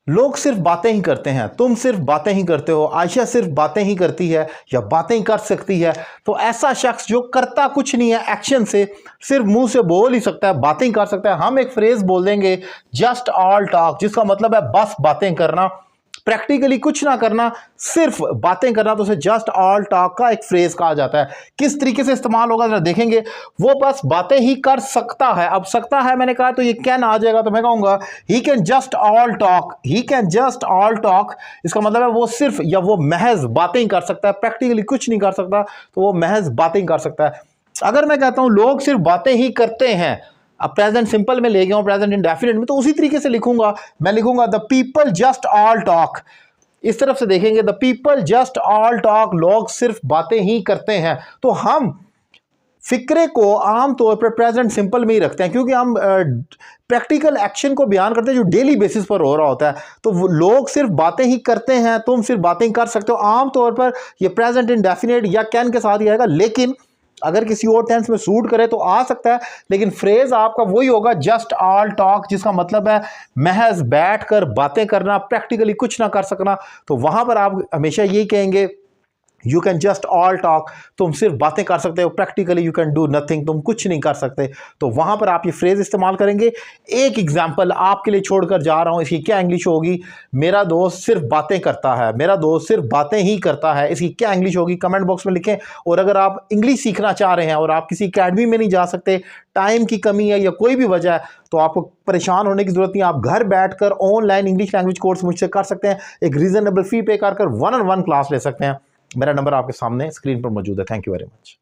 लोग सिर्फ बातें ही करते हैं, तुम सिर्फ बातें ही करते हो, आयशा सिर्फ बातें ही करती है या बातें ही कर सकती है। तो ऐसा शख्स जो करता कुछ नहीं है, एक्शन से सिर्फ मुंह से बोल ही सकता है, बातें ही कर सकता है। हम एक फ्रेज बोल देंगे जस्ट ऑल टॉक, जिसका मतलब है बस बातें करना, प्रैक्टिकली कुछ ना करना, सिर्फ बातें करना, तो उसे जस्ट ऑल टॉक का एक फ्रेज कहा जाता है। किस तरीके से इस्तेमाल होगा जरा देखेंगे। वो बस बातें ही कर सकता है। अब सकता है मैंने कहा तो ये कैन आ जाएगा, तो मैं कहूंगा he can just all talk, he can just all talk. इसका मतलब है वो सिर्फ या वो महज बातें ही कर सकता है, प्रैक्टिकली कुछ नहीं कर सकता, तो वो महज बातें ही कर सकता है। अगर मैं कहता हूं लोग सिर्फ बातें ही करते हैं, अब प्रेजेंट सिंपल में ले गया हूं प्रेजेंट इंडेफिनिट में, तो उसी तरीके से लिखूंगा। मैं लिखूंगा the people just all talk. इस तरफ से देखेंगे the people just all talk, लोग सिर्फ बातें ही करते हैं। तो हम फिक्रे को आमतौर पर प्रेजेंट सिंपल में ही रखते हैं, क्योंकि हम प्रैक्टिकल एक्शन को बयान करते हैं जो डेली बेसिस पर हो रहा होता है। तो लोग सिर्फ बातें ही करते हैं, तुम सिर्फ बातें ही कर सकते हो। आमतौर पर ये प्रेजेंट इंडेफिनिट या कैन के साथ ही आएगा, लेकिन अगर किसी और टेंस में सूट करे तो आ सकता है, लेकिन फ्रेज आपका वही होगा जस्ट ऑल टॉक, जिसका मतलब है महज बैठकर बातें करना, प्रैक्टिकली कुछ ना कर सकना। तो वहां पर आप हमेशा यही कहेंगे you can just all talk, तुम सिर्फ बातें कर सकते हो, practically you can do nothing, तुम कुछ नहीं कर सकते। तो वहां पर आप ये फ्रेज इस्तेमाल करेंगे। एक एग्जांपल आपके लिए छोड़कर जा रहा हूं, इसकी क्या इंग्लिश होगी। मेरा दोस्त सिर्फ बातें करता है, मेरा दोस्त सिर्फ बातें ही करता है, इसकी क्या इंग्लिश होगी कमेंट बॉक्स में लिखें। और अगर आप इंग्लिश सीखना चाह रहे हैं और आप किसी अकेडमी में नहीं जा सकते, टाइम की कमी है या कोई भी वजह है, तो आपको परेशान होने की जरूरत नहीं। आप घर बैठकर ऑनलाइन इंग्लिश लैंग्वेज कोर्स मुझसे कर सकते हैं, एक रीजनेबल फी पे कर 1-on-1 क्लास ले सकते हैं। मेरा नंबर आपके सामने स्क्रीन पर मौजूद है। Thank you very much.